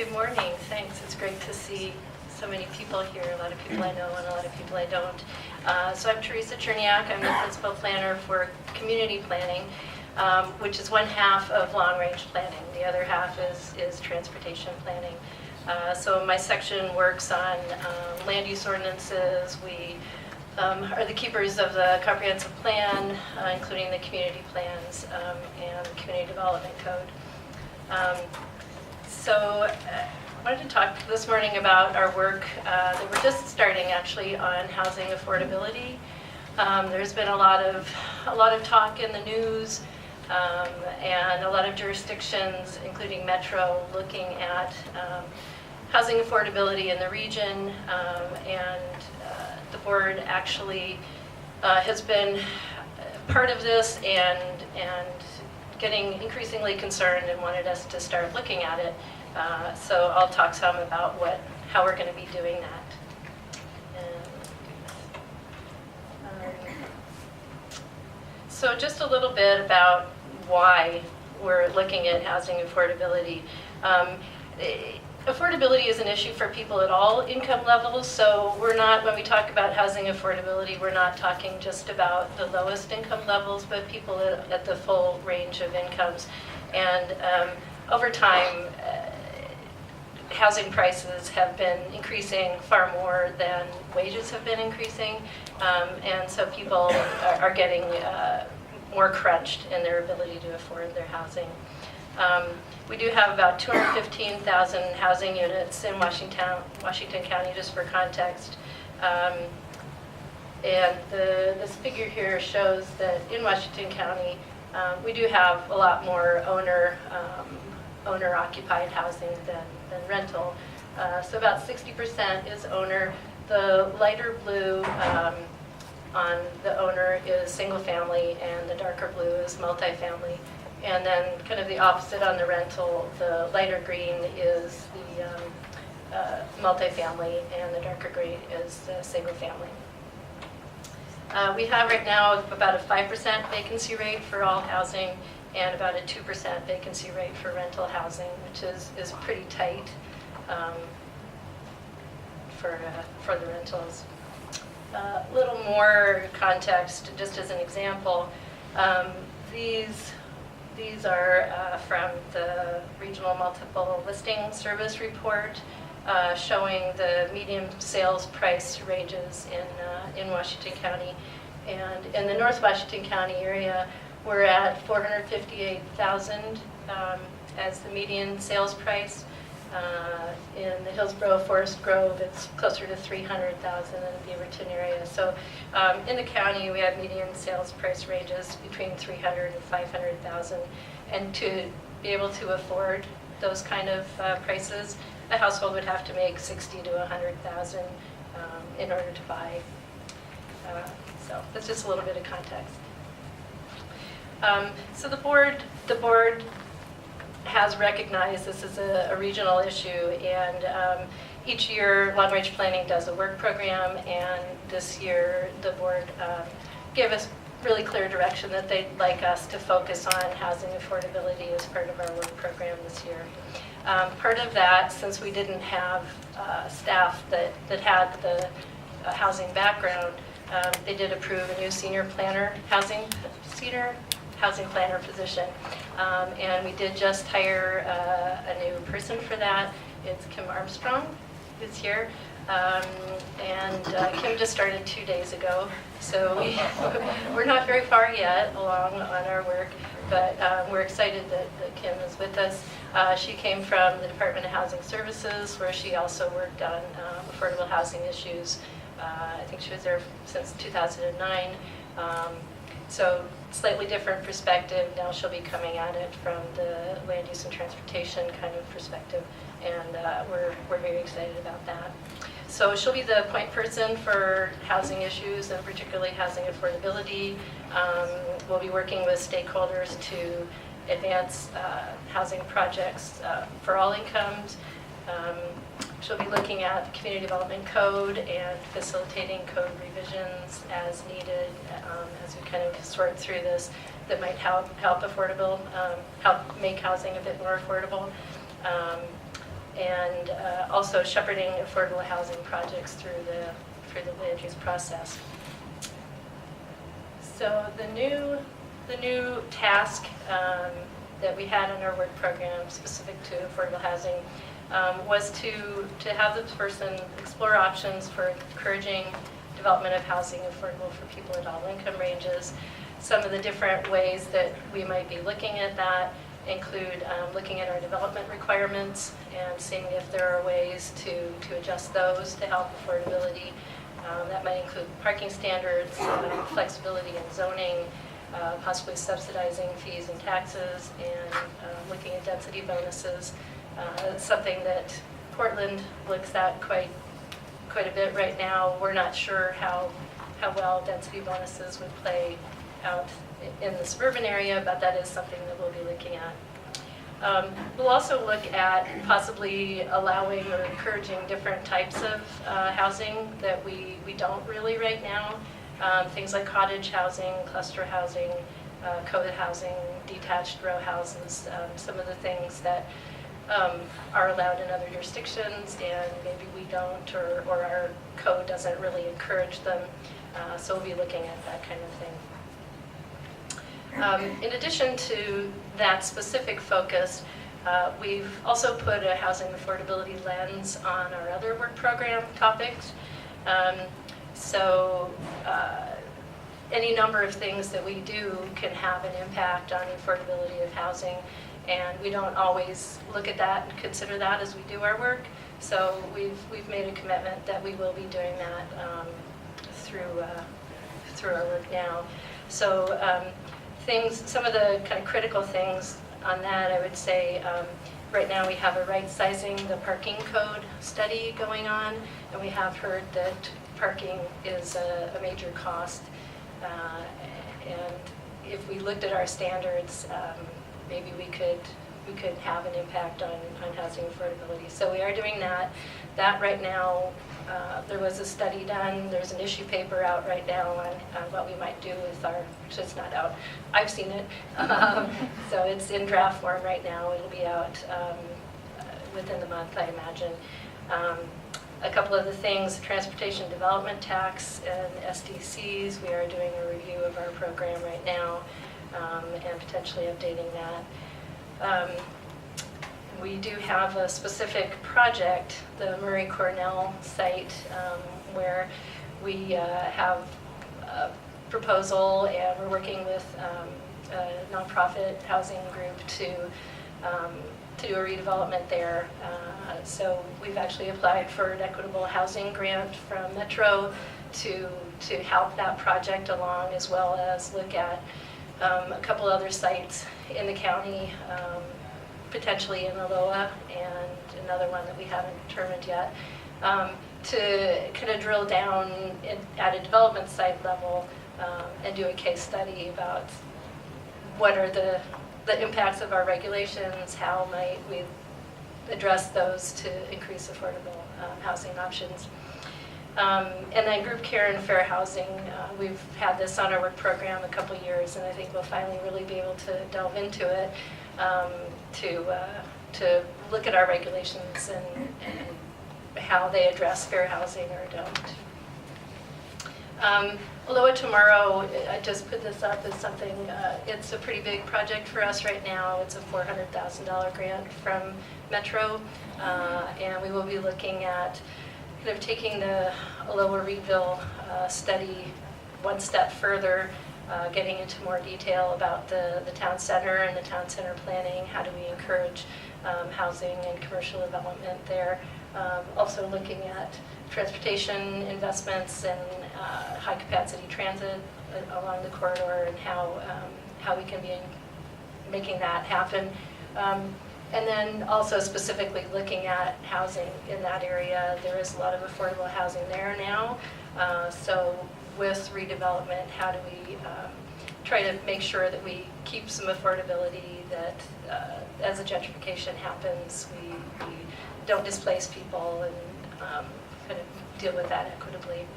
Good morning. Thanks. It's great to see so many people here, a lot of people I know and a lot of people I don't. So I'm Teresa Cherniak. I'm the principal planner for community planning, which is one half of long-range planning. The other half is transportation planning. So my section works on land use ordinances. We are the keepers of the comprehensive plan, including the community plans and the community development code. So I wanted to talk this morning about our work that we're just starting actually on housing affordability. There's been a lot of talk in the news and a lot of jurisdictions, including Metro, looking at housing affordability in the region, and the board actually has been part of this and getting increasingly concerned and wanted us to start looking at it. So I'll talk some about how we're going to be doing that. So just a little bit about why we're looking at housing affordability. Affordability is an issue for people at all income levels, so when we talk about housing affordability, we're not talking just about the lowest income levels, but people at the full range of incomes. And over time, housing prices have been increasing far more than wages have been increasing, and so people are getting more crunched in their ability to afford their housing. We do have about 215,000 housing units in Washington County, just for context. And this figure here shows that in Washington County, we do have a lot more owner-occupied housing than rental. So about 60% is owner. The lighter blue on the owner is single family, and the darker blue is multifamily. And then kind of the opposite on the rental, the lighter green is the multifamily, and the darker green is the single family. We have right now about a 5% vacancy rate for all housing and about a 2% vacancy rate for rental housing, which is pretty tight for the rentals. A little more context, just as an example. These are from the Regional Multiple Listing Service report, showing the median sales price ranges in Washington County. And in the North Washington County area, we're at $458,000 as the median sales price. In the Hillsborough, Forest Grove, it's closer to $300,000 in the Beaverton area. So in the county, we have median sales price ranges between $300,000 and $500,000. And to be able to afford those kind of prices, a household would have to make $60,000 to $100,000 in order to buy. So that's just a little bit of context. So the board has recognized this is a regional issue, and each year long-range planning does a work program, and this year the board gave us really clear direction that they'd like us to focus on housing affordability as part of our work program this year. Part of that, since we didn't have staff that had the housing background, they did approve a new senior housing planner position, and we did just hire a new person for that. It's Kim Armstrong, who's here, and Kim just started 2 days ago, so we're not very far yet along on our work, but we're excited that Kim is with us. She came from the Department of Housing Services, where she also worked on affordable housing issues. I think she was there since 2009. So slightly different perspective. Now she'll be coming at it from the land use and transportation kind of perspective, and we're very excited about that. So she'll be the point person for housing issues, and particularly housing affordability. We'll be working with stakeholders to advance housing projects for all incomes. She'll be looking at the community development code and facilitating code revisions as needed as we kind of sort through this that might help make housing a bit more affordable. and also shepherding affordable housing projects through the land use process. So the new task that we had in our work program specific to affordable housing was to have this person explore options for encouraging development of housing affordable for people at all income ranges. Some of the different ways that we might be looking at that include looking at our development requirements and seeing if there are ways to adjust those to help affordability. That might include parking standards, flexibility in zoning, possibly subsidizing fees and taxes, and looking at density bonuses. It's something that Portland looks at quite a bit right now. We're not sure how well density bonuses would play out in the suburban area, but that is something that we'll be looking at. We'll also look at possibly allowing or encouraging different types of housing that we don't really right now. Things like cottage housing, cluster housing, co-housing, detached row houses, some of the things that are allowed in other jurisdictions and maybe we don't, or our code doesn't really encourage them. So we'll be looking at that kind of thing. In addition to that specific focus, we've also put a housing affordability lens on our other work program topics. Any number of things that we do can have an impact on the affordability of housing, and we don't always look at that and consider that as we do our work. So we've made a commitment that we will be doing that through our work now. So some of the kind of critical things on that, I would say, right now we have a right-sizing the parking code study going on, and we have heard that parking is a major cost. And if we looked at our standards, maybe we could have an impact on housing affordability. So we are doing that. That right now, there was a study done. There's an issue paper out right now on what we might do with our, which is not out. I've seen it. So it's in draft form right now. It'll be out within the month, I imagine. A couple of the things, transportation development tax and SDCs, we are doing a review of our program right now and potentially updating that. We do have a specific project, the Murray Cornell site, where we have a proposal and we're working with a nonprofit housing group to do a redevelopment there. So we've actually applied for an equitable housing grant from Metro to help that project along, as well as look at a couple other sites in the county, potentially in Aloha, and another one that we haven't determined yet, to kind of drill down at a development site level and do a case study about what are the impacts of our regulations, how might we address those to increase affordable housing options. And then group care and fair housing, we've had this on our work program a couple years, and I think we'll finally really be able to delve into it to look at our regulations and how they address fair housing or don't. Aloha Tomorrow, I just put this up as something, it's a pretty big project for us right now. It's a $400,000 grant from Metro, and we will be looking at kind of taking the Aloha Reedville study one step further, getting into more detail about the town center and the town center planning. How do we encourage housing and commercial development there? Also looking at transportation investments and high-capacity transit along the corridor and how we can be making that happen. And then also specifically looking at housing in that area. There is a lot of affordable housing there now. So with redevelopment, how do we try to make sure that we keep some affordability, that as the gentrification happens, we don't displace people and kind of deal with that equitably.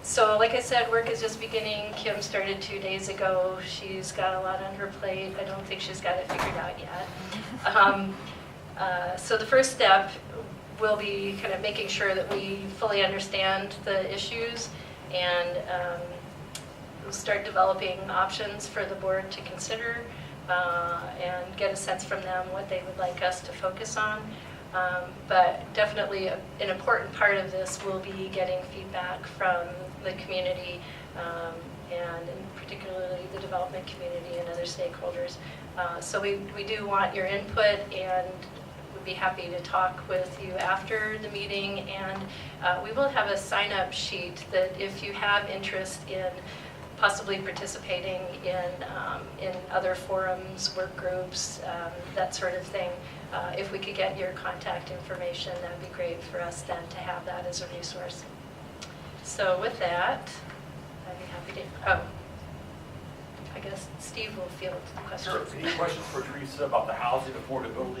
So like I said, work is just beginning. Kim started 2 days ago. She's got a lot on her plate. I don't think she's got it figured out yet. So the first step will be kind of making sure that we fully understand the issues and we'll start developing options for the board to consider and get a sense from them what they would like us to focus on. But definitely an important part of this will be getting feedback from the community and particularly the development community and other stakeholders. So we do want your input and would be happy to talk with you after the meeting. And we will have a sign-up sheet that if you have interest in possibly participating in other forums, work groups, that sort of thing. If we could get your contact information, that would be great for us then to have that as a resource. So with that, I'd be happy to, I guess Steve will field the questions. Sure. Any questions for Teresa about the housing affordability